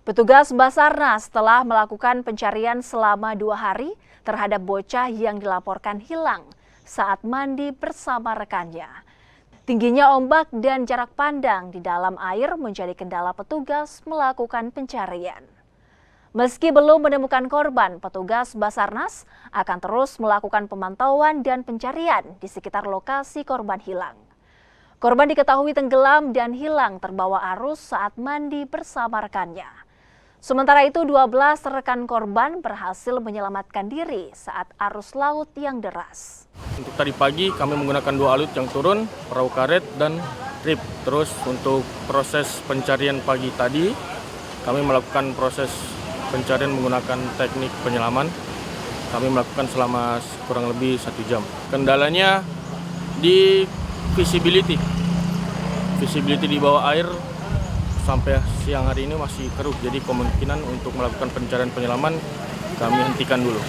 Petugas Basarnas telah melakukan pencarian selama 2 hari terhadap bocah yang dilaporkan hilang saat mandi bersama rekannya. Tingginya ombak dan jarak pandang di dalam air menjadi kendala petugas melakukan pencarian. Meski belum menemukan korban, petugas Basarnas akan terus melakukan pemantauan dan pencarian di sekitar lokasi korban hilang. Korban diketahui tenggelam dan hilang terbawa arus saat mandi bersama rekannya. Sementara itu, 12 rekan korban berhasil menyelamatkan diri saat arus laut yang deras. Untuk tadi pagi kami menggunakan 2 alut yang turun, perahu karet dan trip. Terus untuk proses pencarian pagi tadi, kami melakukan proses pencarian menggunakan teknik penyelaman. Kami melakukan selama kurang lebih 1 jam. Kendalanya di visibility. Visibility di bawah air sampai siang hari ini masih keruh. Jadi kemungkinan untuk melakukan pencarian penyelaman kami hentikan dulu.